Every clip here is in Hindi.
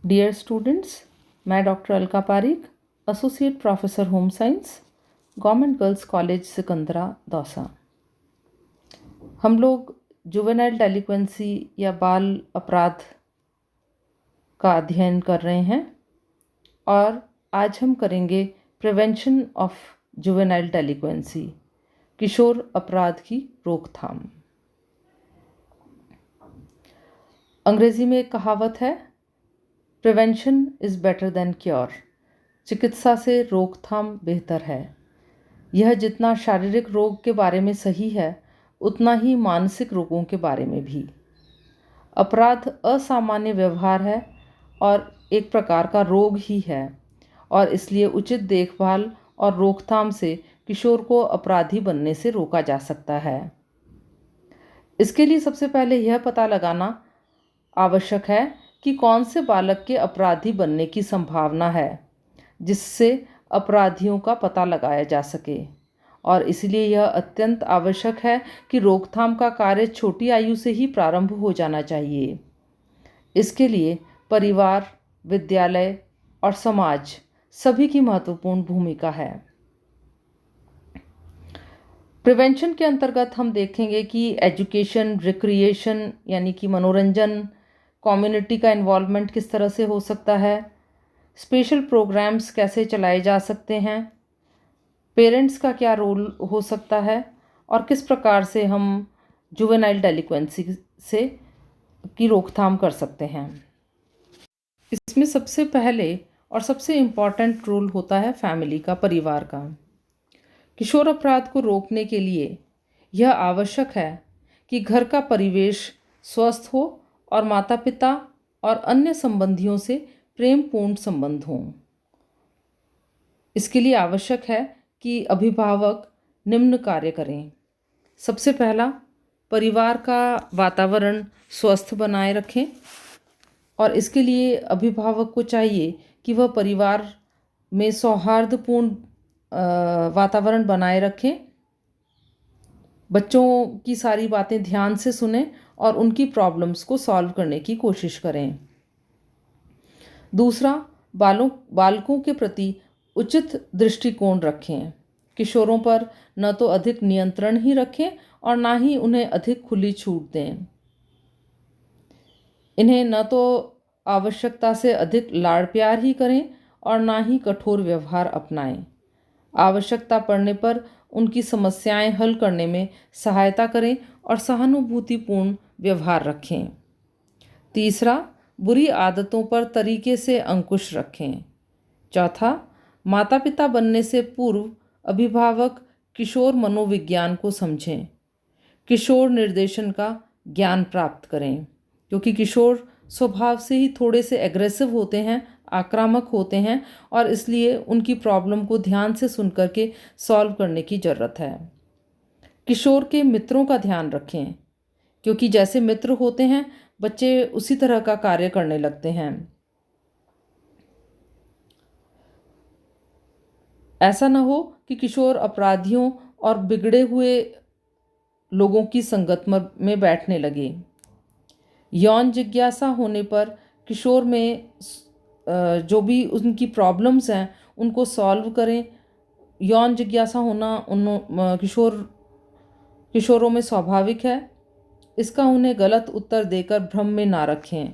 डियर स्टूडेंट्स, मैं doctor Alka Pareek, associate professor home science, government girls college Sikandra Dausa. हम लोग जुवेनाइल डेलिक्वेंसी या बाल अपराध का अध्ययन कर रहे हैं और आज हम करेंगे प्रिवेंशन ऑफ जुवेनाइल डेलिक्वेंसी, किशोर अपराध की रोकथाम। अंग्रेजी में एक कहावत है, prevention is better than cure. चिकित्सा से रोकथाम बेहतर है। यह जितना शारीरिक रोग के बारे में सही है, उतना ही मानसिक रोगों के बारे में भी। अपराध असामान्य व्यवहार है और एक प्रकार का रोग ही है, और इसलिए उचित देखभाल और रोकथाम से किशोर को अपराधी बनने से रोका जा सकता है। इसके लिए सबसे पहले यह पता लगाना आवश्यक है कि कौन से बालक के अपराधी बनने की संभावना है, जिससे अपराधियों का पता लगाया जा सके। और इसलिए यह अत्यंत आवश्यक है कि रोकथाम का कार्य छोटी आयु से ही प्रारंभ हो जाना चाहिए। इसके लिए परिवार, विद्यालय और समाज सभी की महत्वपूर्ण भूमिका है। प्रिवेंशन के अंतर्गत हम देखेंगे कि एजुकेशन, रिक्रिएशन यानी कि मनोरंजन, कम्युनिटी का इन्वॉल्वमेंट किस तरह से हो सकता है, स्पेशल प्रोग्राम्स कैसे चलाए जा सकते हैं, पेरेंट्स का क्या रोल हो सकता है और किस प्रकार से हम जुवेनाइल डेलिक्वेंसी से की रोकथाम कर सकते हैं। इसमें सबसे पहले और सबसे इम्पॉर्टेंट रोल होता है फैमिली का, परिवार का। किशोर अपराध को रोकने के लिए यह आवश्यक है कि घर का परिवेश स्वस्थ हो और माता पिता और अन्य संबंधियों से प्रेमपूर्ण संबंध हों। इसके लिए आवश्यक है कि अभिभावक निम्न कार्य करें। सबसे पहला, परिवार का वातावरण स्वस्थ बनाए रखें, और इसके लिए अभिभावक को चाहिए कि वह परिवार में सौहार्दपूर्ण वातावरण बनाए रखें, बच्चों की सारी बातें ध्यान से सुनें और उनकी प्रॉब्लम्स को सॉल्व करने की कोशिश करें। दूसरा, बालकों के प्रति उचित दृष्टिकोण रखें। किशोरों पर न तो अधिक नियंत्रण ही रखें और ना ही उन्हें अधिक खुली छूट दें। इन्हें न तो आवश्यकता से अधिक लाड़ प्यार ही करें और ना ही कठोर व्यवहार अपनाएं। आवश्यकता पड़ने पर उनकी समस्याएं हल करने में सहायता करें और सहानुभूतिपूर्ण व्यवहार रखें। तीसरा, बुरी आदतों पर तरीके से अंकुश रखें। चौथा, माता पिता बनने से पूर्व अभिभावक किशोर मनोविज्ञान को समझें, किशोर निर्देशन का ज्ञान प्राप्त करें, क्योंकि किशोर स्वभाव से ही थोड़े से एग्रेसिव होते हैं, आक्रामक होते हैं, और इसलिए उनकी प्रॉब्लम को ध्यान से सुन करके सॉल्व करने की ज़रूरत है। किशोर के मित्रों का ध्यान रखें, क्योंकि जैसे मित्र होते हैं बच्चे उसी तरह का कार्य करने लगते हैं। ऐसा न हो कि किशोर अपराधियों और बिगड़े हुए लोगों की संगत में बैठने लगे। यौन जिज्ञासा होने पर किशोर में जो भी उनकी प्रॉब्लम्स हैं उनको सॉल्व करें। यौन जिज्ञासा होना किशोरों में स्वाभाविक है। इसका उन्हें गलत उत्तर देकर भ्रम में ना रखें।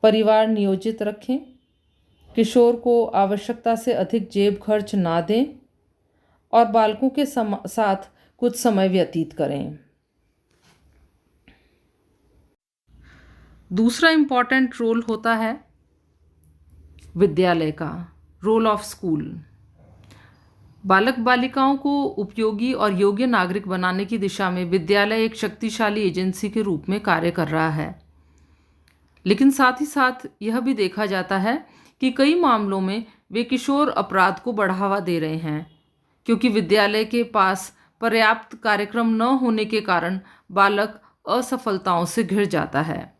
परिवार नियोजित रखें। किशोर को आवश्यकता से अधिक जेब खर्च ना दें और बालकों के साथ कुछ समय व्यतीत करें। दूसरा इम्पॉर्टेंट रोल होता है विद्यालय का, रोल ऑफ स्कूल। बालक बालिकाओं को उपयोगी और योग्य नागरिक बनाने की दिशा में विद्यालय एक शक्तिशाली एजेंसी के रूप में कार्य कर रहा है। लेकिन साथ ही साथ यह भी देखा जाता है कि कई मामलों में वे किशोर अपराध को बढ़ावा दे रहे हैं, क्योंकि विद्यालय के पास पर्याप्त कार्यक्रम न होने के कारण बालक असफलताओं से घिर जाता है।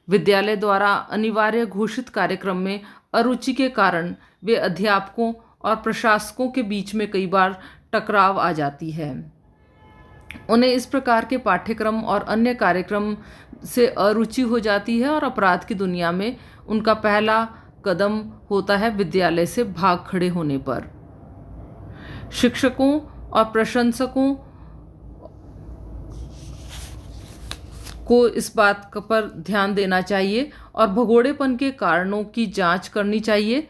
विद्यालय द्वारा अनिवार्य घोषित कार्यक्रम में अरुचि के कारण वे अध्यापकों और प्रशासकों के बीच में कई बार टकराव आ जाती है। उन्हें इस प्रकार के पाठ्यक्रम और अन्य कार्यक्रम से अरुचि हो जाती है और अपराध की दुनिया में उनका पहला कदम होता है विद्यालय से भाग खड़े होने पर। शिक्षकों और प्रशंसकों को इस बात पर ध्यान देना चाहिए और भगोड़ेपन के कारणों की जांच करनी चाहिए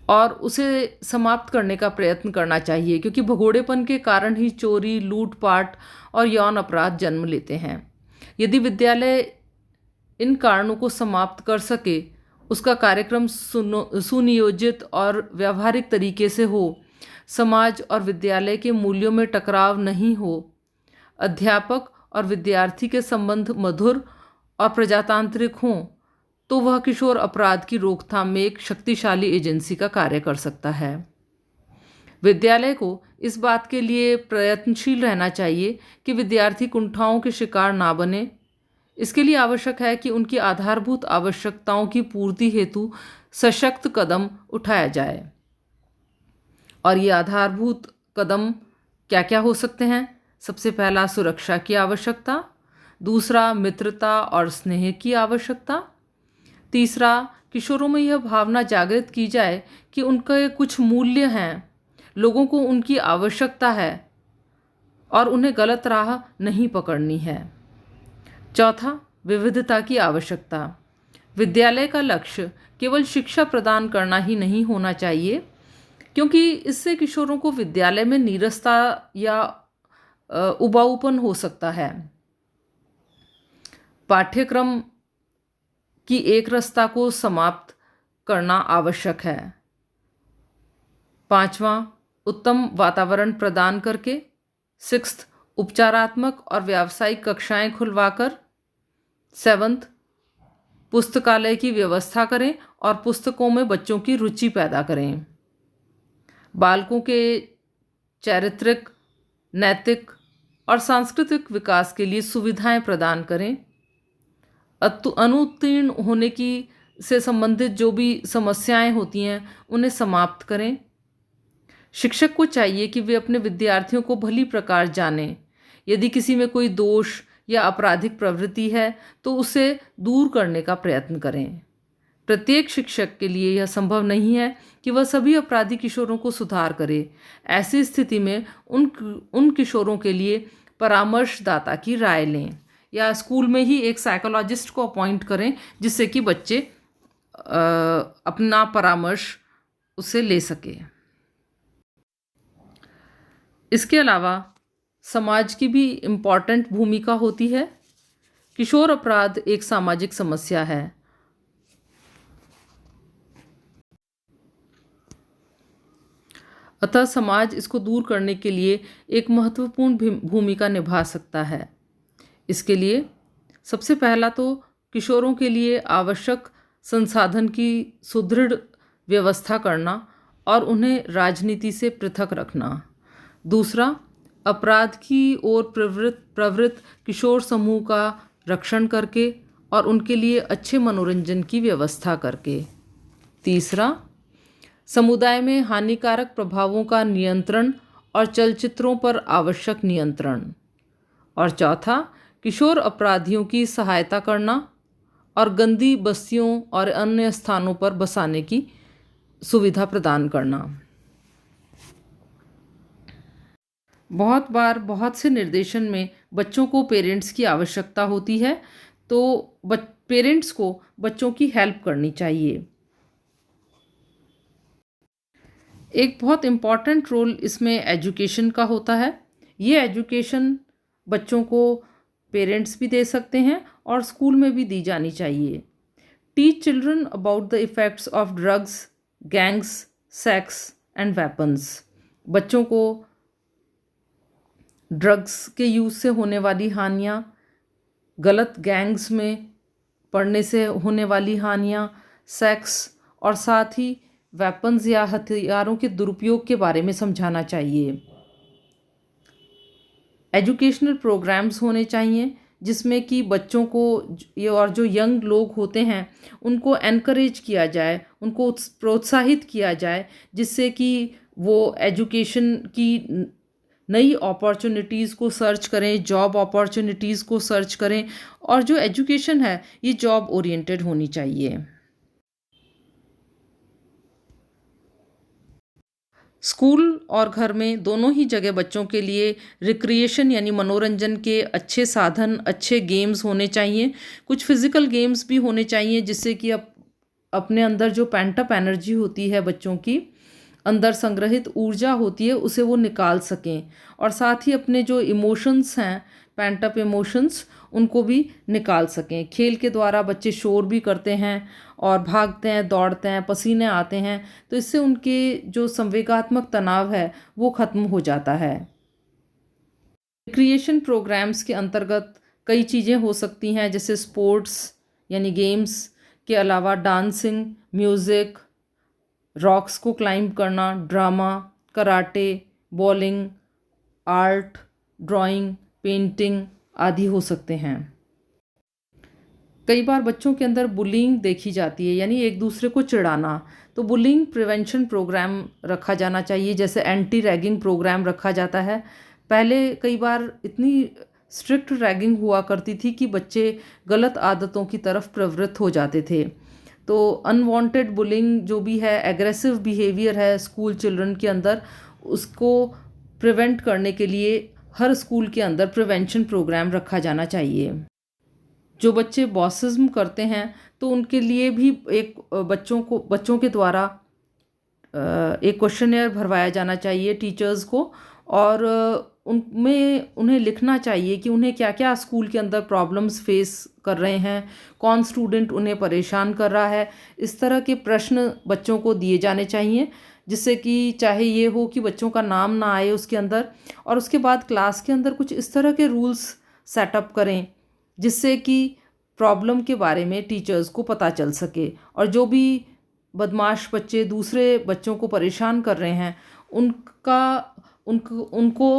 और उसे समाप्त करने का प्रयत्न करना चाहिए, क्योंकि भगोड़ेपन के कारण ही चोरी, लूटपाट और यौन अपराध जन्म लेते हैं। यदि विद्यालय इन कारणों को समाप्त कर सके, उसका कार्यक्रम सुनियोजित और व्यावहारिक तरीके से हो, समाज और विद्यालय के मूल्यों में टकराव नहीं हो, अध्यापक और विद्यार्थी के संबंध मधुर और प्रजातांत्रिक हों, तो वह किशोर अपराध की रोकथाम में एक शक्तिशाली एजेंसी का कार्य कर सकता है। विद्यालय को इस बात के लिए प्रयत्नशील रहना चाहिए कि विद्यार्थी कुंठाओं के शिकार ना बने। इसके लिए आवश्यक है कि उनकी आधारभूत आवश्यकताओं की पूर्ति हेतु सशक्त कदम उठाया जाए। और ये आधारभूत कदम क्या क्या हो सकते हैं? सबसे पहला, सुरक्षा की आवश्यकता। दूसरा, मित्रता और स्नेह की आवश्यकता। तीसरा, किशोरों में यह भावना जागृत की जाए कि उनके कुछ मूल्य हैं, लोगों को उनकी आवश्यकता है और उन्हें गलत राह नहीं पकड़नी है। चौथा, विविधता की आवश्यकता। विद्यालय का लक्ष्य केवल शिक्षा प्रदान करना ही नहीं होना चाहिए, क्योंकि इससे किशोरों को विद्यालय में नीरसता या उबाऊपन हो सकता है। पाठ्यक्रम की एक रसता को समाप्त करना आवश्यक है। पांचवां, उत्तम वातावरण प्रदान करके। सिक्स्थ, उपचारात्मक और व्यावसायिक कक्षाएं खुलवाकर। सेवंथ, पुस्तकालय की व्यवस्था करें और पुस्तकों में बच्चों की रुचि पैदा करें। बालकों के चारित्रिक, नैतिक और सांस्कृतिक विकास के लिए सुविधाएं प्रदान करें। अनुत्तीर्ण होने की से संबंधित जो भी समस्याएं होती हैं उन्हें समाप्त करें। शिक्षक को चाहिए कि वे अपने विद्यार्थियों को भली प्रकार जानें। यदि किसी में कोई दोष या आपराधिक प्रवृत्ति है तो उसे दूर करने का प्रयत्न करें। प्रत्येक शिक्षक के लिए यह संभव नहीं है कि वह सभी अपराधी किशोरों को सुधार करे। ऐसी स्थिति में उन किशोरों के लिए परामर्शदाता की राय लें या स्कूल में ही एक साइकोलॉजिस्ट को अपॉइंट करें, जिससे कि बच्चे अपना परामर्श उससे ले सके। इसके अलावा समाज की भी इम्पॉर्टेंट भूमिका होती है। किशोर अपराध एक सामाजिक समस्या है। अतः समाज इसको दूर करने के लिए एक महत्वपूर्ण भूमिका निभा सकता है। इसके लिए सबसे पहला तो किशोरों के लिए आवश्यक संसाधन की सुदृढ़ व्यवस्था करना और उन्हें राजनीति से पृथक रखना। दूसरा, अपराध की ओर प्रवृत्त किशोर समूह का रक्षण करके और उनके लिए अच्छे मनोरंजन की व्यवस्था करके। तीसरा, समुदाय में हानिकारक प्रभावों का नियंत्रण और चलचित्रों पर आवश्यक नियंत्रण। और चौथा, किशोर अपराधियों की सहायता करना और गंदी बस्तियों और अन्य स्थानों पर बसाने की सुविधा प्रदान करना। बहुत बार बहुत से निर्देशन में बच्चों को पेरेंट्स की आवश्यकता होती है, तो पेरेंट्स को बच्चों की हेल्प करनी चाहिए। एक बहुत इम्पॉर्टेंट रोल इसमें एजुकेशन का होता है। ये एजुकेशन बच्चों को पेरेंट्स भी दे सकते हैं और स्कूल में भी दी जानी चाहिए। Teach children about the effects of drugs, gangs, sex and weapons. बच्चों को ड्रग्स के यूज़ से होने वाली हानियाँ, गलत गैंग्स में पड़ने से होने वाली हानियाँ, सेक्स और साथ ही वेपन्स या हथियारों के दुरुपयोग के बारे में समझाना चाहिए। एजुकेशनल प्रोग्राम्स होने चाहिए जिसमें कि बच्चों को और जो यंग लोग होते हैं उनको एनकरेज किया जाए, उनको प्रोत्साहित किया जाए, जिससे कि वो एजुकेशन की नई अपॉर्चुनिटीज़ को सर्च करें, जॉब अपॉर्चुनिटीज़ को सर्च करें, और जो एजुकेशन है ये जॉब ओरिएंटेड होनी चाहिए। स्कूल और घर में दोनों ही जगह बच्चों के लिए रिक्रिएशन यानी मनोरंजन के अच्छे साधन, अच्छे गेम्स होने चाहिए। कुछ फिज़िकल गेम्स भी होने चाहिए जिससे कि अपने अंदर जो पेंट अप एनर्जी होती है, बच्चों की अंदर संग्रहित ऊर्जा होती है, उसे वो निकाल सकें, और साथ ही अपने जो इमोशंस हैं, पेंट अप इमोशंस, उनको भी निकाल सकें। खेल के द्वारा बच्चे शोर भी करते हैं और भागते हैं, दौड़ते हैं, पसीने आते हैं, तो इससे उनके जो संवेगात्मक तनाव है वो ख़त्म हो जाता है। रिक्रिएशन प्रोग्राम्स के अंतर्गत कई चीज़ें हो सकती हैं, जैसे स्पोर्ट्स यानी गेम्स के अलावा डांसिंग, म्यूज़िक, रॉक्स को क्लाइंब करना, drama, karate, bowling, art, drawing, painting आदि हो सकते हैं। कई बार बच्चों के अंदर बुलिंग देखी जाती है, यानी एक दूसरे को चिढ़ाना, तो बुलिंग प्रिवेंशन प्रोग्राम रखा जाना चाहिए, जैसे एंटी रैगिंग प्रोग्राम रखा जाता है। पहले कई बार इतनी स्ट्रिक्ट रैगिंग हुआ करती थी कि बच्चे गलत आदतों की तरफ प्रवृत्त हो जाते थे। तो अनवांटेड बुलिंग जो भी है, एग्रेसिव बिहेवियर है स्कूल चिल्ड्रन के अंदर, उसको प्रिवेंट करने के लिए हर स्कूल के अंदर प्रिवेंशन प्रोग्राम रखा जाना चाहिए। जो बच्चे बॉसिज्म करते हैं तो उनके लिए भी एक बच्चों के द्वारा एक क्वेश्चनेयर भरवाया जाना चाहिए टीचर्स को, और उनमें उन्हें लिखना चाहिए कि उन्हें क्या क्या स्कूल के अंदर प्रॉब्लम्स फेस कर रहे हैं, कौन स्टूडेंट उन्हें परेशान कर रहा है। इस तरह के प्रश्न बच्चों को दिए जाने चाहिए, जिससे कि चाहे ये हो कि बच्चों का नाम ना आए उसके अंदर, और उसके बाद क्लास के अंदर कुछ इस तरह के रूल्स सेटअप करें जिससे कि प्रॉब्लम के बारे में टीचर्स को पता चल सके, और जो भी बदमाश बच्चे दूसरे बच्चों को परेशान कर रहे हैं उनको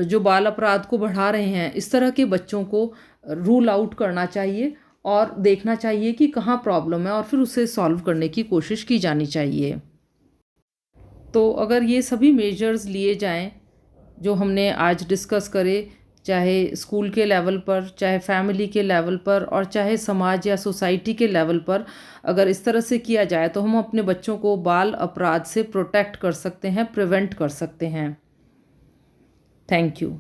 जो बाल अपराध को बढ़ा रहे हैं, इस तरह के बच्चों को रूल आउट करना चाहिए और देखना चाहिए कि कहाँ प्रॉब्लम है और फिर उसे सॉल्व करने की कोशिश की जानी चाहिए। तो अगर ये सभी मेजर्स लिए जाएं जो हमने आज डिस्कस करे, चाहे स्कूल के लेवल पर, चाहे फैमिली के लेवल पर, और चाहे समाज या सोसाइटी के लेवल पर, अगर इस तरह से किया जाए तो हम अपने बच्चों को बाल अपराध से प्रोटेक्ट कर सकते हैं, प्रिवेंट कर सकते हैं। Thank you.